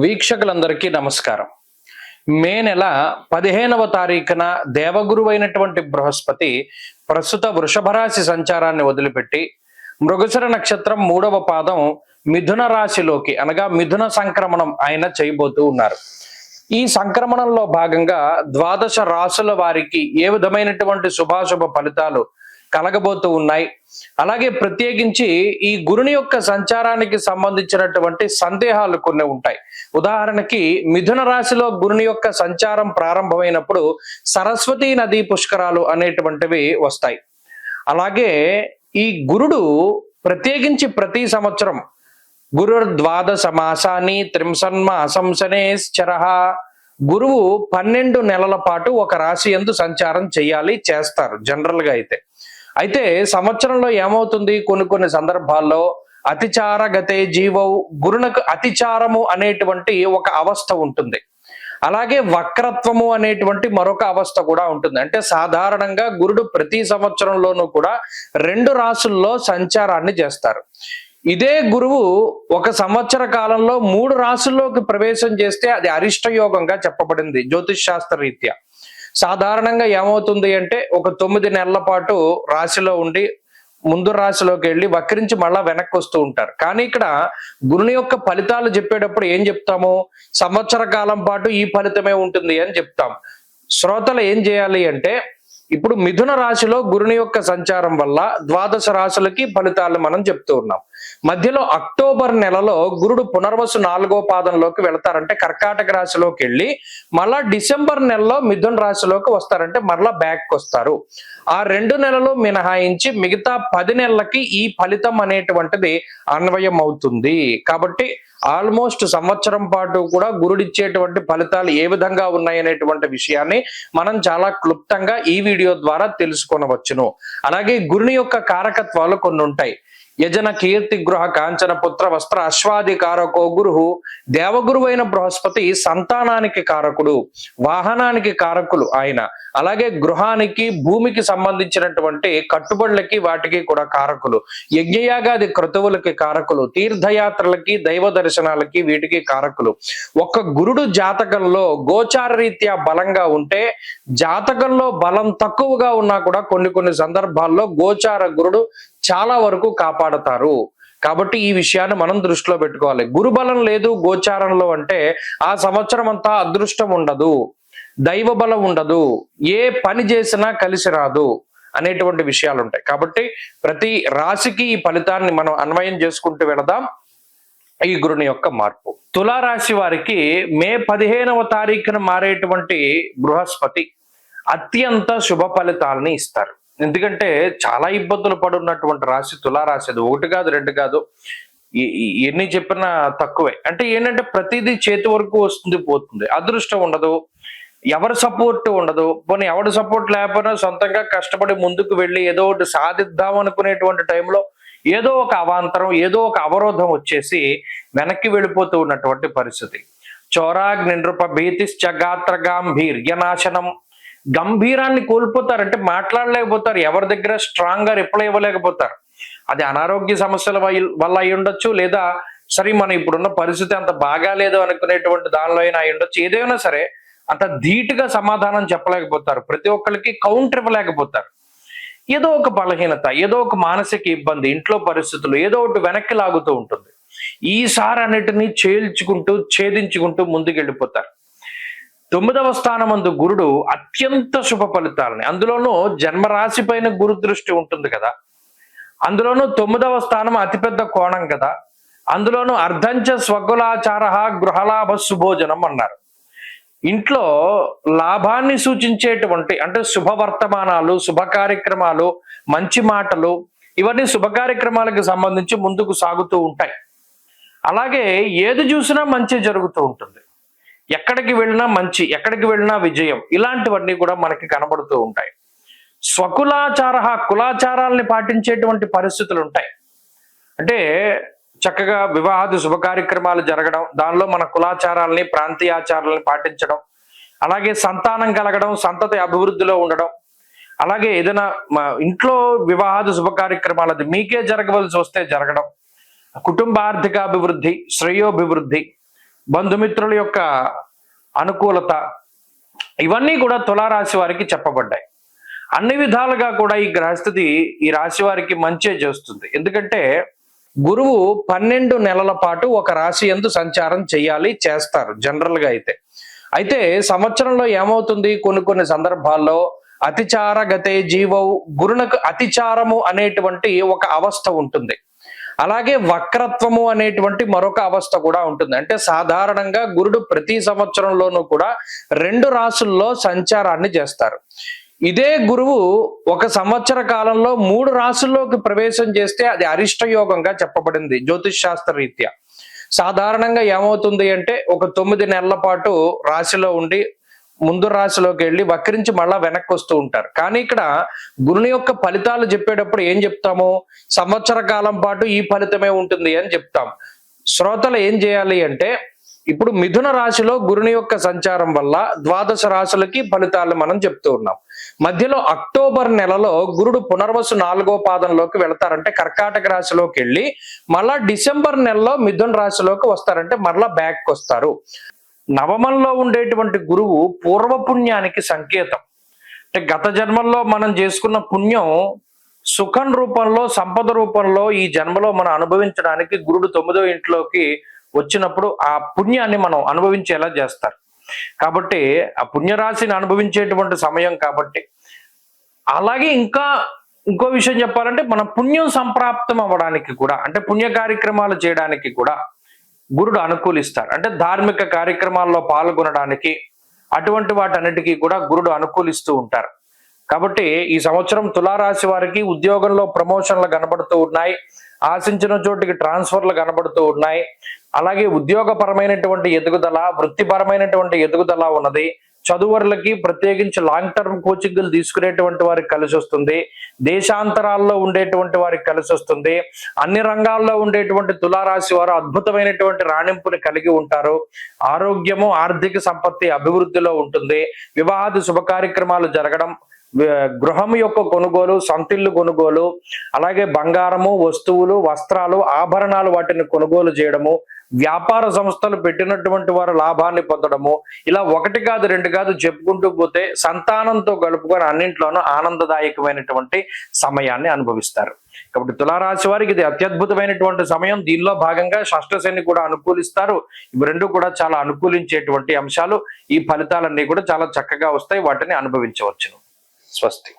వీక్షకులందరికీ నమస్కారం. మే నెల 15వ తారీఖున దేవగురువైనటువంటి బృహస్పతి ప్రస్తుత వృషభ రాశి సంచారాన్ని వదిలిపెట్టి మృగశిర నక్షత్రం 3వ పాదం మిథున రాశిలోకి అనగా మిథున సంక్రమణం ఆయన చేయబోతూ ఉన్నారు. ఈ సంక్రమణంలో భాగంగా ద్వాదశ రాశుల వారికి ఏ విధమైనటువంటి శుభాశుభ ఫలితాలు కలగబోతూ ఉన్నాయి, అలాగే ప్రత్యేకించి ఈ గురుని యొక్క సంచారానికి సంబంధించినటువంటి సందేహాలు కొన్ని ఉంటాయి. ఉదాహరణకి మిథున రాశిలో గురుని యొక్క సంచారం ప్రారంభమైనప్పుడు సరస్వతీ నదీ పుష్కరాలు అనేటువంటివి వస్తాయి. అలాగే ఈ గురుడు ప్రత్యేకించి ప్రతి సంవత్సరం గురు ద్వాదశ మాసాన్ని త్రింసన్మాసంసనేశ్చరః గురువు 12 నెలల పాటు ఒక రాశి యందు సంచారం చేస్తారు జనరల్ గా అయితే సంవత్సరంలో ఏమవుతుంది, కొన్ని సందర్భాల్లో అతిచార గతే జీవవు గురునకు అతిచారము అనేటువంటి ఒక అవస్థ ఉంటుంది. అలాగే వక్రత్వము అనేటువంటి మరొక అవస్థ కూడా ఉంటుంది. అంటే సాధారణంగా గురుడు ప్రతి సంవత్సరంలోనూ కూడా 2 రాశుల్లో సంచారాన్ని చేస్తారు. ఇదే గురువు ఒక సంవత్సర కాలంలో 3 రాశుల్లోకి ప్రవేశం చేస్తే అది అరిష్ట యోగంగా చెప్పబడింది జ్యోతిష్ శాస్త్ర రీత్యా. సాధారణంగా ఏమవుతుంది అంటే ఒక 9 నెలల పాటు రాశిలో ఉండి ముందు రాశిలోకి వెళ్ళి వక్రించి మళ్ళా వెనక్కి వస్తూ ఉంటారు. కానీ ఇక్కడ గురుని యొక్క ఫలితాలు చెప్పేటప్పుడు ఏం చెప్తాము, సంవత్సర కాలం పాటు ఈ ఫలితమే ఉంటుంది అని చెప్తాం. శ్రోతలు ఏం చేయాలి అంటే ఇప్పుడు మిథున రాశిలో గురుని యొక్క సంచారం వల్ల ద్వాదశ రాశులకి ఫలితాలు మనం చెప్తూ ఉన్నాం. మధ్యలో అక్టోబర్ నెలలో గురుడు పునర్వసు 4వ పాదంలోకి వెళతారంటే కర్కాటక రాశిలోకి వెళ్ళి మళ్ళా డిసెంబర్ నెలలో మిథున రాశిలోకి వస్తారంటే మరలా బ్యాక్ వస్తారు. ఆ 2 నెలలు మినహాయించి మిగతా 10 నెలలకి ఈ ఫలితం అనేటువంటిది అన్వయం అవుతుంది. కాబట్టి ఆల్మోస్ట్ సంవత్సరం పాటు కూడా గురుడిచ్చేటువంటి ఫలితాలు ఏ విధంగా ఉన్నాయనేటువంటి విషయాన్ని మనం చాలా క్లుప్తంగా ఈ వీడియో ద్వారా తెలుసుకొనవచ్చును. అలాగే గురుని యొక్క కారకత్వాలు కొన్ని ఉంటాయి. యజన కీర్తి గృహ కాంచన పుత్ర వస్త్ర అశ్వాది కారకో గురు. దేవగురువైన బృహస్పతి సంతానానికి కారకుడు, వాహనానికి కారకులు ఆయన. అలాగే గృహానికి భూమికి సంబంధించినటువంటి కట్టుబడులకి వాటికి కూడా కారకులు, యజ్ఞయాగాది క్రతువులకి కారకులు, తీర్థయాత్రలకి దైవ దర్శనాలకి వీటికి కారకులు. ఒక్క గురుడు జాతకంలో గోచార రీత్యా బలంగా ఉంటే, జాతకంలో బలం తక్కువగా ఉన్నా కూడా కొన్ని సందర్భాల్లో గోచార గురుడు చాలా వరకు కాపాడతారు. కాబట్టి ఈ విషయాన్ని మనం దృష్టిలో పెట్టుకోవాలి. గురుబలం లేదు గోచారంలో అంటే ఆ సంవత్సరం అంతా అదృష్టం ఉండదు, దైవ బలం ఉండదు, ఏ పని చేసినా కలిసి రాదు అనేటువంటి విషయాలు ఉంటాయి. కాబట్టి ప్రతి రాశికి ఈ ఫలితాన్ని మనం అన్వయం చేసుకుంటూ వెళదాం. ఈ గురుని యొక్క మార్పు తులారాశి వారికి మే 15వ తారీఖున మారేటువంటి బృహస్పతి అత్యంత శుభ ఫలితాలని ఇస్తారు. ఎందుకంటే చాలా ఇబ్బందులు పడున్నటువంటి రాశి తులారాశి. అది 1 కాదు 2 కాదు, ఎన్ని చెప్పినా తక్కువే. అంటే ఏంటంటే ప్రతిదీ చేతి వరకు వస్తుంది పోతుంది, అదృష్టం ఉండదు, ఎవరి సపోర్ట్ ఉండదు. పోనీ ఎవరి సపోర్ట్ లేకపోయినా సొంతంగా కష్టపడి ముందుకు వెళ్ళి ఏదో ఒకటి సాధిద్దాం అనుకునేటువంటి టైంలో ఏదో ఒక అవాంతరం, ఏదో ఒక అవరోధం వచ్చేసి వెనక్కి వెళ్ళిపోతూ ఉన్నటువంటి పరిస్థితి. చోరాగ్ని నృప భీతిశ్చ గాత్ర గాంభీర్యనాశనం. గంభీరాన్ని కోల్పోతారంటే మాట్లాడలేకపోతారు, ఎవరి దగ్గర స్ట్రాంగ్ గా రిప్లై ఇవ్వలేకపోతారు. అది అనారోగ్య సమస్యల వల్ల అయి ఉండొచ్చు, లేదా సరే మనం ఇప్పుడున్న పరిస్థితి అంత బాగాలేదు అనుకునేటువంటి దానిలో అయినా అయి ఉండొచ్చు. ఏదైనా సరే అంత ధీటుగా సమాధానం చెప్పలేకపోతారు, ప్రతి ఒక్కరికి కౌంటర్ ఇవ్వలేకపోతారు. ఏదో ఒక బలహీనత, ఏదో ఒక మానసిక ఇబ్బంది, ఇంట్లో పరిస్థితులు ఏదో ఒకటి వెనక్కి లాగుతూ ఉంటుంది. ఈసారి అన్నిటినీ ఛేదించుకుంటూ ముందుకెళ్ళిపోతారు. 9వ స్థానమందు గురుడు అత్యంత శుభ ఫలితాలని, అందులోనూ జన్మరాశి పైన గురు దృష్టి ఉంటుంది కదా, అందులోనూ 9వ స్థానం అతిపెద్ద కోణం కదా, అందులోనూ అర్ధంచ స్వకులాచార గృహలాభ సుభోజనం అన్నారు. ఇంట్లో లాభాన్ని సూచించేటువంటి అంటే శుభవర్తమానాలు, శుభ కార్యక్రమాలు, మంచి మాటలు, ఇవన్నీ శుభ కార్యక్రమాలకు సంబంధించి ముందుకు సాగుతూ ఉంటాయి. అలాగే ఏది చూసినా మంచి జరుగుతూ ఉంటుంది, ఎక్కడికి వెళ్ళినా మంచి, ఎక్కడికి వెళ్ళినా విజయం, ఇలాంటివన్నీ కూడా మనకి కనబడుతూ ఉంటాయి. స్వకులాచార కులాచారాలని పాటించేటువంటి పరిస్థితులు ఉంటాయి. అంటే చక్కగా వివాహాది శుభ కార్యక్రమాలు జరగడం, దానిలో మన కులాచారాలని ప్రాంతీయాచారాలని పాటించడం, అలాగే సంతానం కలగడం, సంతతి అభివృద్ధిలో ఉండడం, అలాగే ఏదైనా ఇంట్లో వివాహాది శుభ కార్యక్రమాలు మీకే జరగవలసి వస్తే జరగడం, కుటుంబ ఆర్థిక అభివృద్ధి, శ్రేయోభివృద్ధి, బంధుమిత్రుల యొక్క అనుకూలత, ఇవన్నీ కూడా తులారాశి వారికి చెప్పబడ్డాయి. అన్ని విధాలుగా కూడా ఈ గ్రహస్థితి ఈ రాశి వారికి మంచే చేస్తుంది. ఎందుకంటే గురువు 12 నెలల పాటు ఒక రాశి యందు సంచారం చేస్తారు జనరల్ గా అయితే సంవత్సరంలో ఏమవుతుంది, కొన్ని సందర్భాల్లో అతిచార గతే జీవౌ, గురునకు అతిచారము అనేటువంటి ఒక అవస్థ ఉంటుంది. అలాగే వక్రత్వము అనేటువంటి మరొక అవస్థ కూడా ఉంటుంది. అంటే సాధారణంగా గురుడు ప్రతి సంవత్సరంలోనూ కూడా 2 రాశుల్లో సంచారాన్ని చేస్తారు. ఇదే గురువు ఒక సంవత్సర కాలంలో 3 రాశుల్లోకి ప్రవేశం చేస్తే అది అరిష్ట యోగంగా చెప్పబడింది జ్యోతిష్ శాస్త్ర రీత్యా. సాధారణంగా ఏమవుతుంది అంటే ఒక 9 నెలల పాటు రాశిలో ఉండి ముందు రాశిలోకి వెళ్ళి వక్రించి మళ్ళా వెనక్కి వస్తూ ఉంటారు. కానీ ఇక్కడ గురుని యొక్క ఫలితాలు చెప్పేటప్పుడు ఏం చెప్తాము, సంవత్సర కాలం పాటు ఈ ఫలితమే ఉంటుంది అని చెప్తాం. శ్రోతలు ఏం చేయాలి అంటే, ఇప్పుడు మిథున రాశిలో గురుని యొక్క సంచారం వల్ల 12 రాశులకి ఫలితాలు మనం చెప్తూ ఉన్నాం. మధ్యలో అక్టోబర్ నెలలో గురుడు పునర్వసు 4వ పాదంలోకి వెళతారంటే కర్కాటక రాశిలోకి వెళ్ళి మళ్ళా డిసెంబర్ నెలలో మిథున రాశిలోకి వస్తారంటే మరలా బ్యాక్ వస్తారు. నవమంలో ఉండేటువంటి గురువు పూర్వపుణ్యానికి సంకేతం. అంటే గత జన్మల్లో మనం చేసుకున్న పుణ్యం సుఖం రూపంలో, సంపద రూపంలో ఈ జన్మలో మనం అనుభవించడానికి గురుడు 9వ ఇంట్లోకి వచ్చినప్పుడు ఆ పుణ్యాన్ని మనం అనుభవించేలా చేస్తారు. కాబట్టి ఆ పుణ్యరాశిని అనుభవించేటువంటి సమయం కాబట్టి. అలాగే ఇంకో విషయం చెప్పాలంటే మన పుణ్యం సంప్రాప్తం అవ్వడానికి కూడా, అంటే పుణ్య కార్యక్రమాలు చేయడానికి కూడా గురుడు అనుకూలిస్తారు. అంటే ధార్మిక కార్యక్రమాల్లో పాల్గొనడానికి అటువంటి వాటన్నిటికీ కూడా గురుడు అనుకూలిస్తూ ఉంటారు. కాబట్టి ఈ సంవత్సరం తులారాశి వారికి ఉద్యోగంలో ప్రమోషన్లు కనబడుతూ ఉన్నాయి, ఆశించిన చోటికి ట్రాన్స్ఫర్లు కనబడుతూ ఉన్నాయి. అలాగే ఉద్యోగపరమైనటువంటి ఎదుగుదల, వృత్తిపరమైనటువంటి ఎదుగుదల ఉన్నది. చదువులకి ప్రత్యేకించి లాంగ్ టర్మ్ కోచింగ్లు తీసుకునేటువంటి వారికి కలిసి వస్తుంది. దేశాంతరాల్లో ఉండేటువంటి వారికి కలిసి వస్తుంది. అన్ని రంగాల్లో ఉండేటువంటి తులారాశి వారు అద్భుతమైనటువంటి రాణింపుని కలిగి ఉంటారు. ఆరోగ్యము, ఆర్థిక సంపత్తి అభివృద్ధిలో ఉంటుంది. వివాహాది శుభ కార్యక్రమాలు జరగడం, గృహం యొక్క కొనుగోలు, సొంతిల్లు కొనుగోలు, అలాగే బంగారము, వస్తువులు, వస్త్రాలు, ఆభరణాలు వాటిని కొనుగోలు చేయడము, వ్యాపార సంస్థలు పెట్టినటువంటి వారు లాభాన్ని పొందడము, ఇలా 1 కాదు 2 కాదు చెప్పుకుంటూ పోతే సంతానంతో గడుపుకొని అన్నింట్లోనూ ఆనందదాయకమైనటువంటి సమయాన్ని అనుభవిస్తారు. కాబట్టి తులారాశి వారికి ఇది అత్యద్భుతమైనటువంటి సమయం. దీనిలో భాగంగా షష్ఠశని కూడా అనుకూలిస్తారు. ఇవి 2 కూడా చాలా అనుకూలించేటువంటి అంశాలు. ఈ ఫలితాలన్నీ కూడా చాలా చక్కగా వస్తాయి, వాటిని అనుభవించవచ్చును. స్వస్తి.